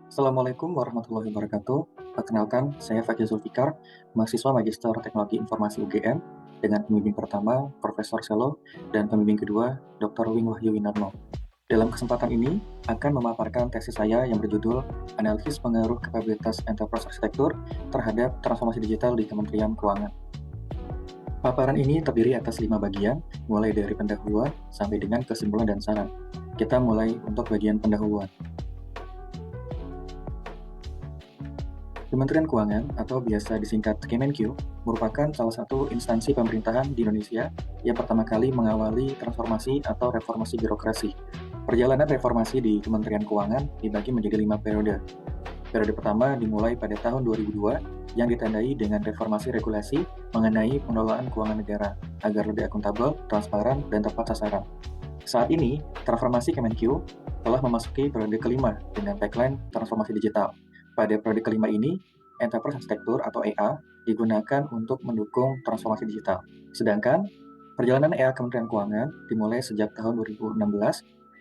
Assalamualaikum warahmatullahi wabarakatuh. Perkenalkan, saya Fakih Zulfikar, mahasiswa Magister Teknologi Informasi UGM, dengan pembimbing pertama, Profesor Selo, dan pembimbing kedua, Dr. Wing Wahyu Winarno. Dalam kesempatan ini, akan memaparkan tesis saya yang berjudul Analisis Pengaruh Kapabilitas Enterprise Arsitektur terhadap Transformasi Digital di Kementerian Keuangan. Paparan ini terdiri atas 5 bagian, mulai dari pendahuluan sampai dengan kesimpulan dan saran. Kita mulai untuk bagian pendahuluan. Kementerian Keuangan atau biasa disingkat Kemenq merupakan salah satu instansi pemerintahan di Indonesia yang pertama kali mengawali transformasi atau reformasi birokrasi. Perjalanan reformasi di Kementerian Keuangan dibagi menjadi 5 periode. Periode pertama dimulai pada tahun 2002 yang ditandai dengan reformasi regulasi mengenai pengelolaan keuangan negara agar lebih akuntabel, transparan, dan tepat sasaran. Saat ini, transformasi Kemenq telah memasuki periode kelima dengan tagline transformasi digital. Pada periode kelima ini, Enterprise Arsitektur atau EA digunakan untuk mendukung transformasi digital. Sedangkan perjalanan EA Kementerian Keuangan dimulai sejak tahun 2016,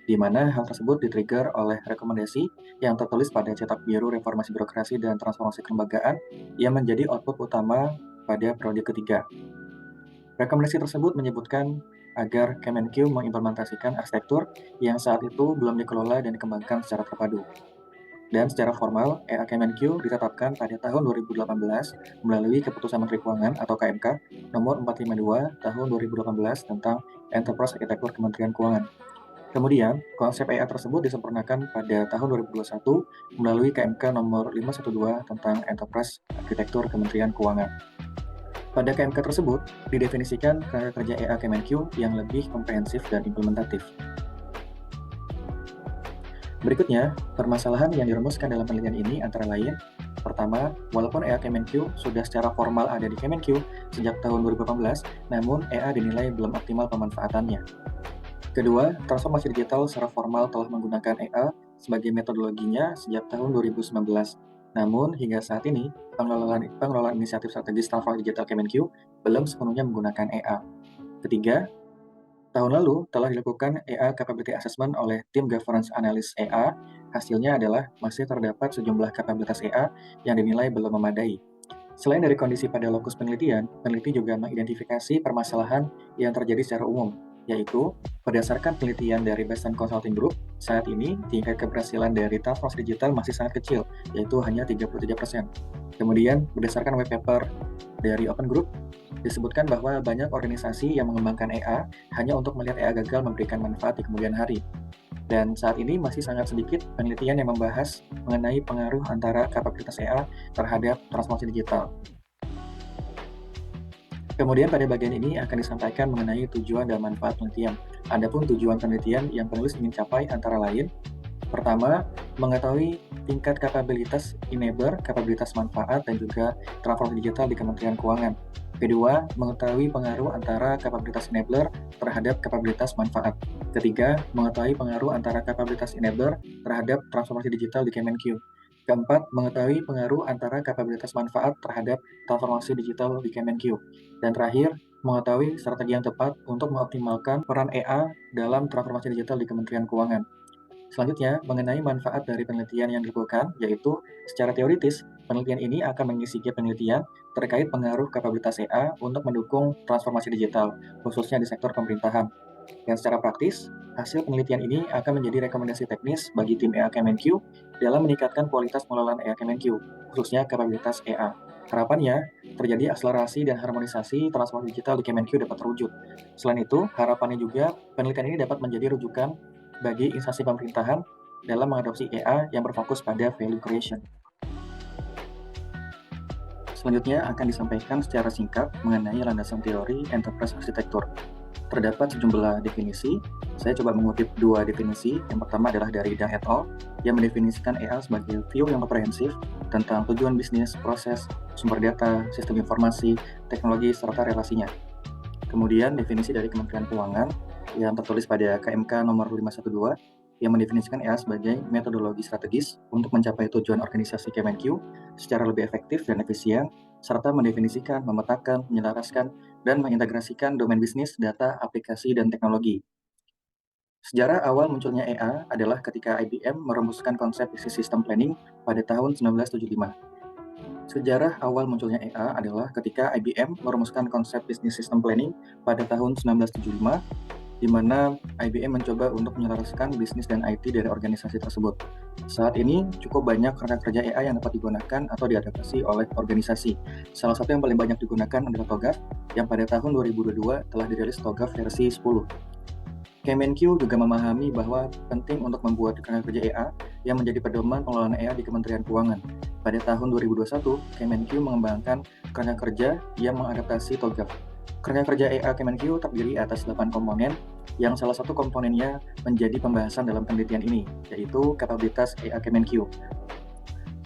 di mana hal tersebut di-trigger oleh rekomendasi yang tertulis pada Cetak Biru Reformasi Birokrasi dan Transformasi Kelembagaan yang menjadi output utama pada periode ketiga. Rekomendasi tersebut menyebutkan agar Kemenq mengimplementasikan arsitektur yang saat itu belum dikelola dan dikembangkan secara terpadu. Dan secara formal, EA Kemenq ditetapkan pada tahun 2018 melalui Keputusan Menteri Keuangan atau KMK nomor 452 tahun 2018 tentang Enterprise Arsitektur Kementerian Keuangan. Kemudian, konsep EA tersebut disempurnakan pada tahun 2021 melalui KMK nomor 512 tentang Enterprise Arsitektur Kementerian Keuangan. Pada KMK tersebut, didefinisikan kerja EA Kemenq yang lebih komprehensif dan implementatif. Berikutnya, permasalahan yang dirumuskan dalam penelitian ini antara lain, pertama, walaupun EA Kemenq sudah secara formal ada di Kemenq sejak tahun 2018, namun EA dinilai belum optimal pemanfaatannya. Kedua, transformasi digital secara formal telah menggunakan EA sebagai metodologinya sejak tahun 2019. Namun, hingga saat ini, pengelolaan inisiatif strategis transformasi digital Kemenq belum sepenuhnya menggunakan EA. Ketiga, tahun lalu telah dilakukan EA Capability Assessment oleh tim Governance Analyst EA. Hasilnya adalah masih terdapat sejumlah kapabilitas EA yang dinilai belum memadai. Selain dari kondisi pada lokus penelitian, peneliti juga mengidentifikasi permasalahan yang terjadi secara umum, yaitu berdasarkan penelitian dari Boston Consulting Group, saat ini tingkat keberhasilan dari transformasi digital masih sangat kecil, yaitu hanya 33%. Kemudian, berdasarkan white paper dari Open Group, disebutkan bahwa banyak organisasi yang mengembangkan EA hanya untuk melihat EA gagal memberikan manfaat di kemudian hari. Dan saat ini masih sangat sedikit penelitian yang membahas mengenai pengaruh antara kapabilitas EA terhadap transformasi digital. Kemudian pada bagian ini akan disampaikan mengenai tujuan dan manfaat penelitian. Adapun tujuan penelitian yang penulis ingin capai antara lain, pertama, mengetahui tingkat kapabilitas enabler, kapabilitas manfaat, dan juga transformasi digital di Kementerian Keuangan. Kedua, mengetahui pengaruh antara kapabilitas enabler terhadap kapabilitas manfaat. Ketiga, mengetahui pengaruh antara kapabilitas enabler terhadap transformasi digital di Kemenq. Keempat, mengetahui pengaruh antara kapabilitas manfaat terhadap transformasi digital di Kemenq. Dan terakhir, mengetahui strategi yang tepat untuk mengoptimalkan peran EA dalam transformasi digital di Kementerian Keuangan. Selanjutnya, mengenai manfaat dari penelitian yang dilakukan, yaitu secara teoritis, penelitian ini akan mengisi gap penelitian terkait pengaruh kapabilitas EA untuk mendukung transformasi digital, khususnya di sektor pemerintahan. Dan secara praktis, hasil penelitian ini akan menjadi rekomendasi teknis bagi tim EA Kemenq dalam meningkatkan kualitas pengelolaan EA Kemenq, khususnya kapabilitas EA. Harapannya, terjadi akselerasi dan harmonisasi transformasi digital di Kemenq dapat terwujud. Selain itu, harapannya juga penelitian ini dapat menjadi rujukan bagi instansi pemerintahan dalam mengadopsi EA yang berfokus pada value creation. Selanjutnya akan disampaikan secara singkat mengenai landasan teori enterprise architecture. Terdapat sejumlah definisi. Saya coba mengutip dua definisi. Yang pertama adalah dari Dang et al. Yang mendefinisikan EA sebagai view yang komprehensif tentang tujuan bisnis, proses, sumber data, sistem informasi, teknologi, serta relasinya. Kemudian definisi dari Kementerian Keuangan yang tertulis pada KMK nomor 512 yang mendefinisikan EA sebagai metodologi strategis untuk mencapai tujuan organisasi Kemenq secara lebih efektif dan efisien, serta mendefinisikan, memetakan, menyelaraskan, dan mengintegrasikan domain bisnis, data, aplikasi, dan teknologi. Sejarah awal munculnya EA adalah ketika IBM merumuskan konsep Business System Planning pada tahun 1975. Sejarah awal munculnya EA adalah ketika IBM merumuskan konsep Business System Planning pada tahun 1975, di mana IBM mencoba untuk menyelaraskan bisnis dan IT dari organisasi tersebut. Saat ini, cukup banyak rekan kerja AI yang dapat digunakan atau diadaptasi oleh organisasi. Salah satu yang paling banyak digunakan adalah TOGAF, yang pada tahun 2022 telah dirilis TOGAF versi 10. Kemenq juga memahami bahwa penting untuk membuat rekan kerja EA yang menjadi pedoman pengelolaan EA di Kementerian Keuangan. Pada tahun 2021, Kemenq mengembangkan kerangka kerja yang mengadaptasi TOGAF. Kerangka kerja EA Kemenq terdiri atas 8 komponen, yang salah satu komponennya menjadi pembahasan dalam penelitian ini, yaitu kapabilitas EA Kemenq.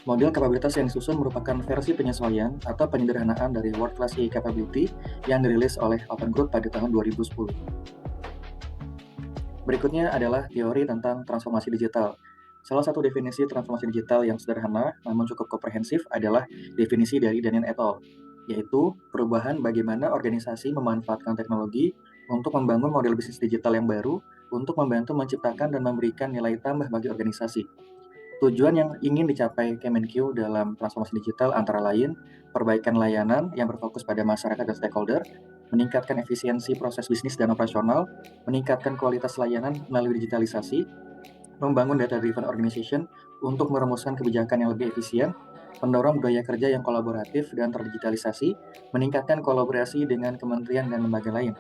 Model kapabilitas yang disusun merupakan versi penyesuaian atau penyederhanaan dari World Class EA Capability yang dirilis oleh Open Group pada tahun 2010. Berikutnya adalah teori tentang transformasi digital. Salah satu definisi transformasi digital yang sederhana namun cukup komprehensif adalah definisi dari Daniel et al., yaitu perubahan bagaimana organisasi memanfaatkan teknologi untuk membangun model bisnis digital yang baru untuk membantu menciptakan dan memberikan nilai tambah bagi organisasi. Tujuan yang ingin dicapai Kemenq dalam transformasi digital antara lain perbaikan layanan yang berfokus pada masyarakat dan stakeholder, meningkatkan efisiensi proses bisnis dan operasional, meningkatkan kualitas layanan melalui digitalisasi, membangun data-driven organization untuk merumuskan kebijakan yang lebih efisien, mendorong budaya kerja yang kolaboratif dan terdigitalisasi, meningkatkan kolaborasi dengan kementerian dan lembaga lain.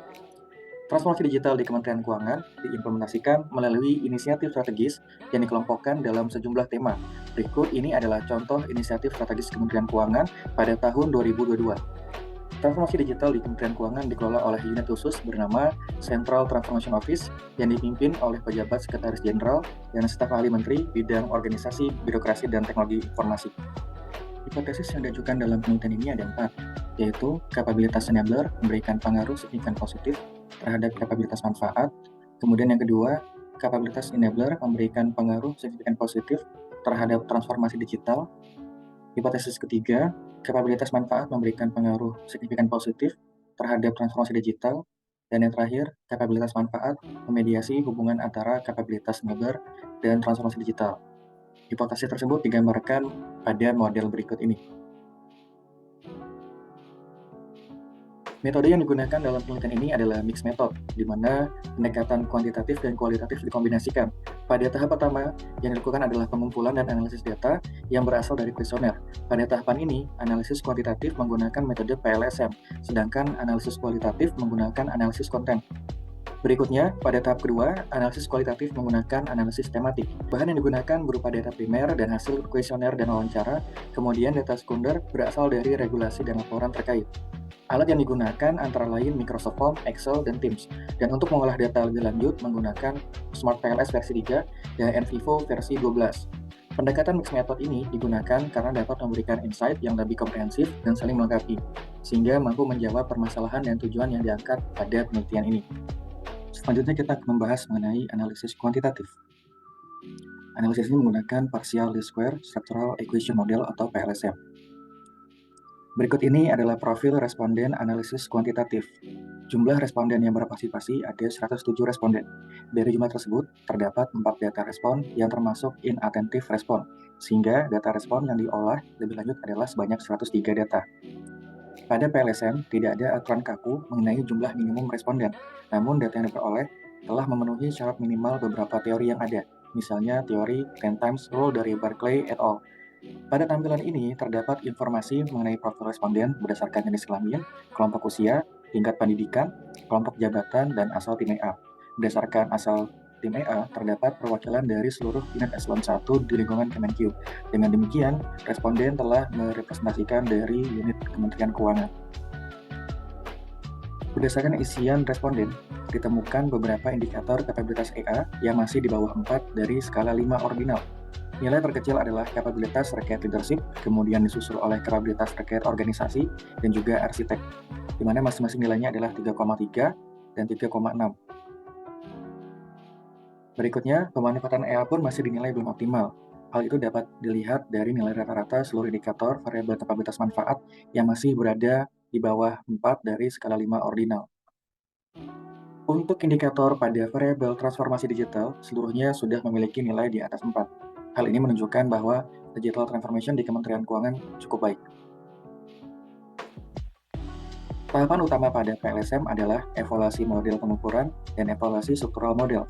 Transformasi digital di Kementerian Keuangan diimplementasikan melalui inisiatif strategis yang dikelompokkan dalam sejumlah tema. Berikut ini adalah contoh inisiatif strategis Kementerian Keuangan pada tahun 2022. Transformasi digital di Kementerian Keuangan dikelola oleh unit khusus bernama Central Transformation Office yang dipimpin oleh pejabat sekretaris jenderal dan staf ahli menteri bidang organisasi, birokrasi, dan teknologi informasi. Hipotesis yang diajukan dalam penelitian ini ada 4, yaitu kapabilitas enabler memberikan pengaruh signifikan positif terhadap kapabilitas manfaat. Kemudian yang kedua, kapabilitas enabler memberikan pengaruh signifikan positif terhadap transformasi digital. Hipotesis ketiga, kapabilitas manfaat memberikan pengaruh signifikan positif terhadap transformasi digital. Dan yang terakhir, kapabilitas manfaat memediasi hubungan antara kapabilitas enabler dan transformasi digital. Hipotesis tersebut digambarkan pada model berikut ini. Metode yang digunakan dalam penelitian ini adalah mixed method, di mana pendekatan kuantitatif dan kualitatif dikombinasikan. Pada tahap pertama, yang dilakukan adalah pengumpulan dan analisis data yang berasal dari kuesioner. Pada tahapan ini, analisis kuantitatif menggunakan metode PLSM, sedangkan analisis kualitatif menggunakan analisis konten. Berikutnya, pada tahap kedua, analisis kualitatif menggunakan analisis tematik. Bahan yang digunakan berupa data primer dan hasil kuesioner dan wawancara, kemudian data sekunder berasal dari regulasi dan laporan terkait. Alat yang digunakan antara lain Microsoft Form, Excel, dan Teams. Dan untuk mengolah data lebih lanjut menggunakan Smart PLS versi 3 dan NVivo versi 12. Pendekatan mixed method ini digunakan karena dapat memberikan insight yang lebih komprehensif dan saling melengkapi, sehingga mampu menjawab permasalahan dan tujuan yang diangkat pada penelitian ini. Selanjutnya kita akan membahas mengenai analisis kuantitatif. Analisis ini menggunakan Partial Least Square Structural Equation Model atau PLSM. Berikut ini adalah profil responden analisis kuantitatif. Jumlah responden yang berpartisipasi ada 107 responden. Dari jumlah tersebut, terdapat 4 data respon yang termasuk inattentive respon, sehingga data respon yang diolah lebih lanjut adalah sebanyak 103 data. Pada PLSM, tidak ada aturan kaku mengenai jumlah minimum responden, namun data yang diperoleh telah memenuhi syarat minimal beberapa teori yang ada, misalnya teori 10 times rule dari Berkeley et al. Pada tampilan ini terdapat informasi mengenai profil responden berdasarkan jenis kelamin, kelompok usia, tingkat pendidikan, kelompok jabatan, dan asal tim EA. Berdasarkan asal tim EA, terdapat perwakilan dari seluruh unit eselon 1 di lingkungan Kemenq. Dengan demikian, responden telah merepresentasikan dari unit Kementerian Keuangan. Berdasarkan isian responden, ditemukan beberapa indikator kapabilitas EA yang masih di bawah 4 dari skala 5 ordinal. Nilai terkecil adalah kapabilitas terkait leadership, kemudian disusul oleh kapabilitas terkait organisasi, dan juga arsitek, di mana masing-masing nilainya adalah 3,3 dan 3,6. Berikutnya, pemanfaatan EA pun masih dinilai belum optimal. Hal itu dapat dilihat dari nilai rata-rata seluruh indikator variabel kapabilitas manfaat yang masih berada di bawah 4 dari skala 5 ordinal. Untuk indikator pada variabel transformasi digital, seluruhnya sudah memiliki nilai di atas 4. Hal ini menunjukkan bahwa digital transformation di Kementerian Keuangan cukup baik. Tahapan utama pada PLSM adalah evaluasi model pengukuran dan evaluasi struktural model.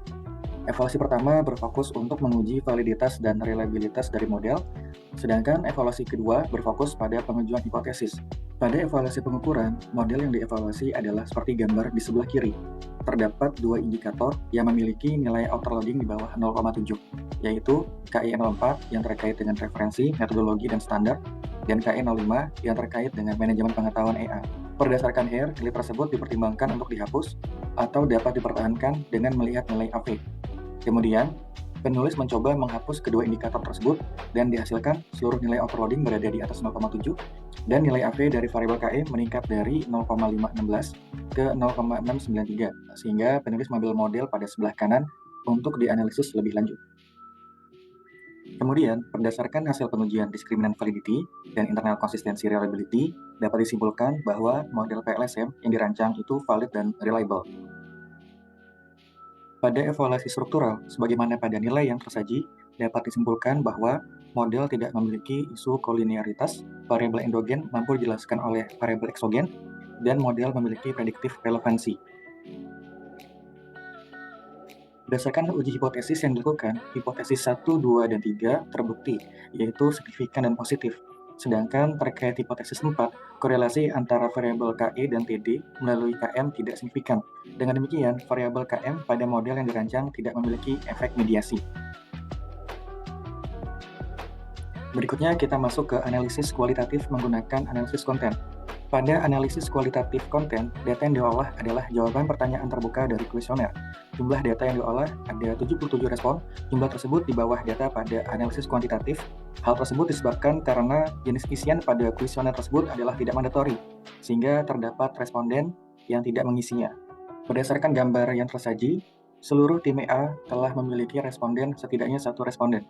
Evaluasi pertama berfokus untuk menguji validitas dan reliabilitas dari model, sedangkan evaluasi kedua berfokus pada pengajuan hipotesis. Pada evaluasi pengukuran, model yang dievaluasi adalah seperti gambar di sebelah kiri. Terdapat dua indikator yang memiliki nilai outer loading di bawah 0,7, yaitu KI04 yang terkait dengan referensi, metodologi, dan standar, dan KI05 yang terkait dengan manajemen pengetahuan EA. Berdasarkan HER, nilai tersebut dipertimbangkan untuk dihapus atau dapat dipertahankan dengan melihat nilai AV. Kemudian, penulis mencoba menghapus kedua indikator tersebut dan dihasilkan seluruh nilai overloading berada di atas 0,7 dan nilai AV dari variabel KE meningkat dari 0,516 ke 0,693 sehingga penulis mengambil model pada sebelah kanan untuk dianalisis lebih lanjut. Kemudian, berdasarkan hasil pengujian discriminant validity dan internal consistency reliability, dapat disimpulkan bahwa model PLSM yang dirancang itu valid dan reliable. Pada evaluasi struktural, sebagaimana pada nilai yang tersaji, dapat disimpulkan bahwa model tidak memiliki isu kolinearitas, variabel endogen mampu dijelaskan oleh variabel eksogen, dan model memiliki prediktif relevansi. Berdasarkan uji hipotesis yang dilakukan, hipotesis 1, 2, dan 3 terbukti, yaitu signifikan dan positif. Sedangkan terkait hipotesis 4, korelasi antara variabel KE dan TD melalui KM tidak signifikan. Dengan demikian, variabel KM pada model yang dirancang tidak memiliki efek mediasi. Berikutnya kita masuk ke analisis kualitatif menggunakan analisis konten. Pada analisis kualitatif konten, data yang diolah adalah jawaban pertanyaan terbuka dari kuesioner. Jumlah data yang diolah ada 77 respon, jumlah tersebut di bawah data pada analisis kuantitatif. Hal tersebut disebabkan karena jenis isian pada kuesioner tersebut adalah tidak mandatori, sehingga terdapat responden yang tidak mengisinya. Berdasarkan gambar yang tersaji, seluruh tim EA telah memiliki responden setidaknya satu responden.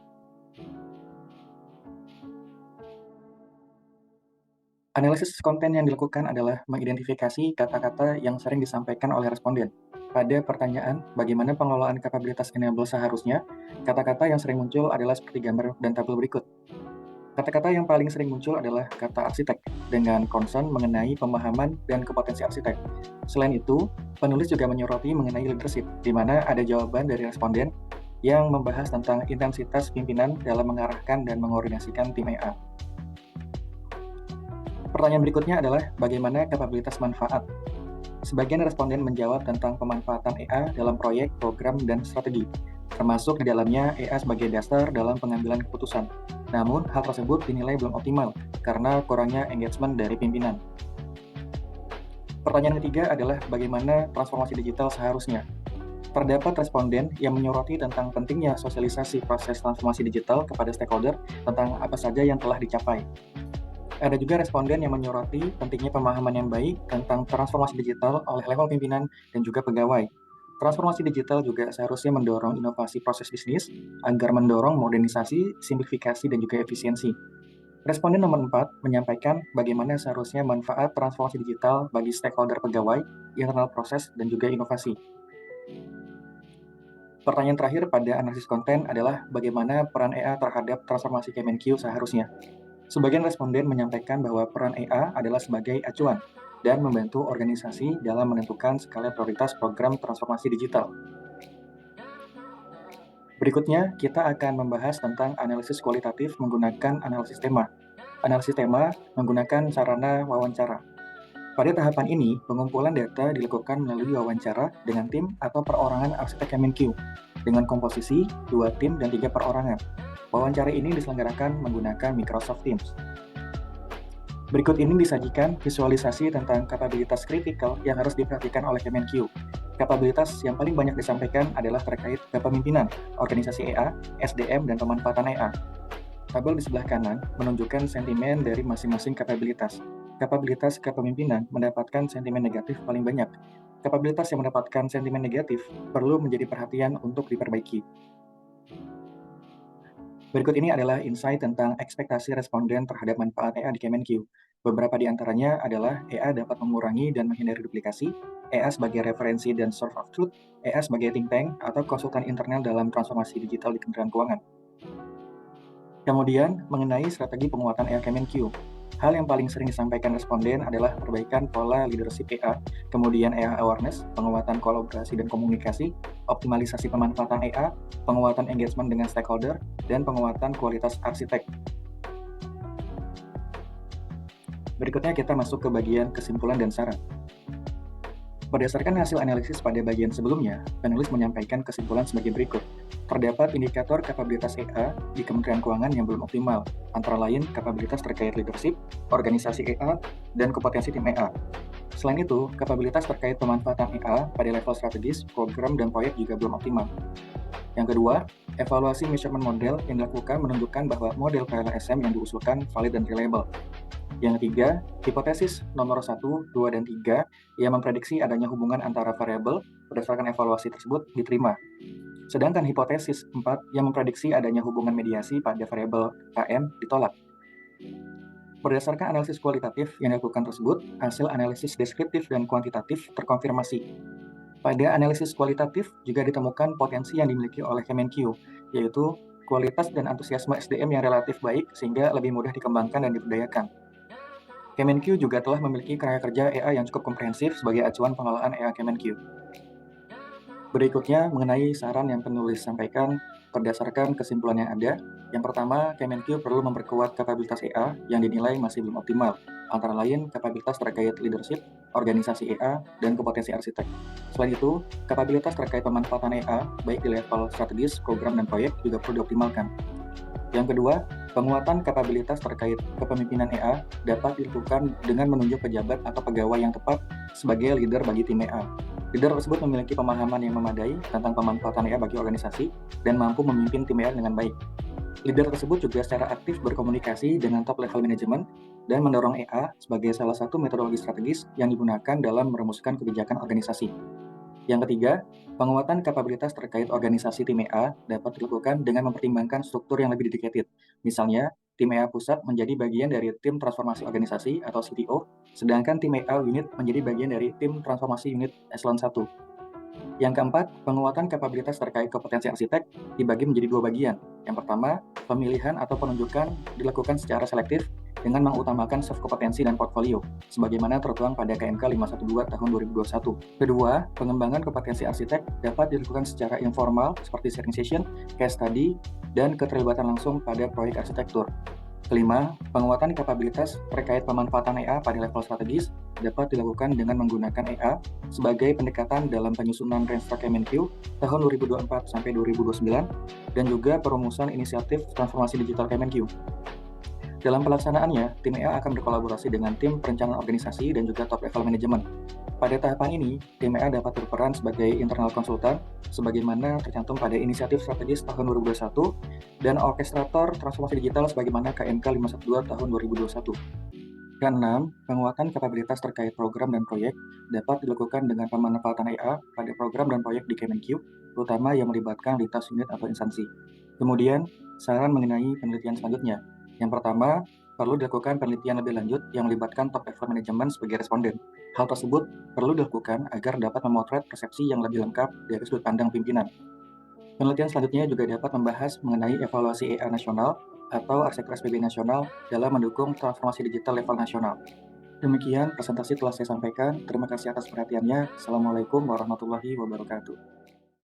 Analisis konten yang dilakukan adalah mengidentifikasi kata-kata yang sering disampaikan oleh responden. Pada pertanyaan, bagaimana pengelolaan kapabilitas enable seharusnya, kata-kata yang sering muncul adalah seperti gambar dan tabel berikut. Kata-kata yang paling sering muncul adalah kata arsitek, dengan concern mengenai pemahaman dan kompetensi arsitek. Selain itu, penulis juga menyoroti mengenai leadership, di mana ada jawaban dari responden yang membahas tentang intensitas pimpinan dalam mengarahkan dan mengkoordinasikan tim EA. Pertanyaan berikutnya adalah bagaimana kapabilitas manfaat. Sebagian responden menjawab tentang pemanfaatan EA dalam proyek, program, dan strategi, termasuk di dalamnya EA sebagai dasar dalam pengambilan keputusan. Namun, hal tersebut dinilai belum optimal karena kurangnya engagement dari pimpinan. Pertanyaan ketiga adalah bagaimana transformasi digital seharusnya. Terdapat responden yang menyoroti tentang pentingnya sosialisasi proses transformasi digital kepada stakeholder tentang apa saja yang telah dicapai. Ada juga responden yang menyoroti pentingnya pemahaman yang baik tentang transformasi digital oleh level pimpinan dan juga pegawai. Transformasi digital juga seharusnya mendorong inovasi proses bisnis agar mendorong modernisasi, simplifikasi, dan juga efisiensi. Responden nomor 4 menyampaikan bagaimana seharusnya manfaat transformasi digital bagi stakeholder pegawai, internal proses, dan juga inovasi. Pertanyaan terakhir pada analisis konten adalah bagaimana peran EA terhadap transformasi Kemenq seharusnya. Sebagian responden menyampaikan bahwa peran EA adalah sebagai acuan dan membantu organisasi dalam menentukan skala prioritas program transformasi digital. Berikutnya, kita akan membahas tentang analisis kualitatif menggunakan analisis tema. Analisis tema menggunakan sarana wawancara. Pada tahapan ini, pengumpulan data dilakukan melalui wawancara dengan tim atau perorangan arsitek Kemenq dengan komposisi 2 tim dan 3 perorangan. Wawancara ini diselenggarakan menggunakan Microsoft Teams. Berikut ini disajikan visualisasi tentang kapabilitas kritikal yang harus diperhatikan oleh Kemenq. Kapabilitas yang paling banyak disampaikan adalah terkait kepemimpinan, organisasi EA, SDM, dan pemanfaatan EA. Tabel di sebelah kanan menunjukkan sentimen dari masing-masing kapabilitas. Kapabilitas kepemimpinan mendapatkan sentimen negatif paling banyak. Kapabilitas yang mendapatkan sentimen negatif perlu menjadi perhatian untuk diperbaiki. Berikut ini adalah insight tentang ekspektasi responden terhadap manfaat EA di Kemenq. Beberapa di antaranya adalah EA dapat mengurangi dan menghindari duplikasi, EA sebagai referensi dan source of truth, EA sebagai think tank atau konsultan internal dalam transformasi digital di Kementerian Keuangan. Kemudian, mengenai strategi penguatan EA Kemenq. Hal yang paling sering disampaikan responden adalah perbaikan pola leadership EA, kemudian EA awareness, penguatan kolaborasi dan komunikasi, optimalisasi pemanfaatan EA, penguatan engagement dengan stakeholder, dan penguatan kualitas arsitek. Berikutnya kita masuk ke bagian kesimpulan dan saran. Berdasarkan hasil analisis pada bagian sebelumnya, penulis menyampaikan kesimpulan sebagai berikut. Terdapat indikator kapabilitas EA di Kementerian Keuangan yang belum optimal, antara lain kapabilitas terkait leadership, organisasi EA, dan kompetensi tim EA. Selain itu, kapabilitas terkait pemanfaatan EA pada level strategis, program, dan proyek juga belum optimal. Yang kedua, evaluasi measurement model yang dilakukan menunjukkan bahwa model PLSM yang diusulkan valid dan reliable. Yang ketiga, hipotesis nomor 1, 2, dan 3 yang memprediksi adanya hubungan antara variabel berdasarkan evaluasi tersebut diterima. Sedangkan hipotesis 4 yang memprediksi adanya hubungan mediasi pada variabel KM ditolak. Berdasarkan analisis kualitatif yang dilakukan tersebut, hasil analisis deskriptif dan kuantitatif terkonfirmasi. Pada analisis kualitatif juga ditemukan potensi yang dimiliki oleh Kemenq, yaitu kualitas dan antusiasme SDM yang relatif baik sehingga lebih mudah dikembangkan dan diberdayakan. Kemenq juga telah memiliki kerangka kerja EA yang cukup komprehensif sebagai acuan pengelolaan EA Kemenq. Berikutnya mengenai saran yang penulis sampaikan berdasarkan kesimpulan yang ada. Yang pertama, Kemenq perlu memperkuat kapabilitas EA yang dinilai masih belum optimal, antara lain kapabilitas terkait leadership, organisasi EA, dan kompetensi arsitek. Selain itu, kapabilitas terkait pemanfaatan EA, baik di level strategis, program, dan proyek juga perlu dioptimalkan. Yang kedua, penguatan kapabilitas terkait kepemimpinan EA dapat dilakukan dengan menunjuk pejabat atau pegawai yang tepat sebagai leader bagi tim EA. Leader tersebut memiliki pemahaman yang memadai tentang pemanfaatan EA bagi organisasi dan mampu memimpin tim EA dengan baik. Leader tersebut juga secara aktif berkomunikasi dengan top level manajemen dan mendorong EA sebagai salah satu metodologi strategis yang digunakan dalam merumuskan kebijakan organisasi. Yang ketiga, penguatan kapabilitas terkait organisasi tim EA dapat dilakukan dengan mempertimbangkan struktur yang lebih dedicated. Misalnya, tim EA pusat menjadi bagian dari tim transformasi organisasi atau CTO, sedangkan tim EA unit menjadi bagian dari tim transformasi unit eselon 1. Yang keempat, penguatan kapabilitas terkait kompetensi arsitek dibagi menjadi dua bagian. Yang pertama, pemilihan atau penunjukan dilakukan secara selektif dengan mengutamakan soft kompetensi dan portfolio, sebagaimana tertuang pada KMK 512 tahun 2021. Kedua, pengembangan kompetensi arsitek dapat dilakukan secara informal seperti sharing session, case study, dan keterlibatan langsung pada proyek arsitektur. Kelima, penguatan kapabilitas terkait pemanfaatan EA pada level strategis dapat dilakukan dengan menggunakan EA sebagai pendekatan dalam penyusunan Renstra Kemenq tahun 2024 sampai 2029 dan juga perumusan inisiatif transformasi digital Kemenq. Dalam pelaksanaannya, tim EA akan berkolaborasi dengan tim perencanaan organisasi dan juga top level manajemen. Pada tahapan ini, tim EA dapat berperan sebagai internal konsultan, sebagaimana tercantum pada inisiatif strategis tahun 2021, dan orkestrator transformasi digital sebagaimana KMK 512 tahun 2021. Keenam, penguatan kapabilitas terkait program dan proyek dapat dilakukan dengan pemanfaatan EA pada program dan proyek di Kemenq, terutama yang melibatkan lintas unit atau instansi. Kemudian, saran mengenai penelitian selanjutnya. Yang pertama, perlu dilakukan penelitian lebih lanjut yang melibatkan top level manajemen sebagai responden. Hal tersebut perlu dilakukan agar dapat memotret persepsi yang lebih lengkap dari sudut pandang pimpinan. Penelitian selanjutnya juga dapat membahas mengenai evaluasi EA nasional atau arsitektur SPB nasional dalam mendukung transformasi digital level nasional. Demikian presentasi telah saya sampaikan. Terima kasih atas perhatiannya. Assalamualaikum warahmatullahi wabarakatuh.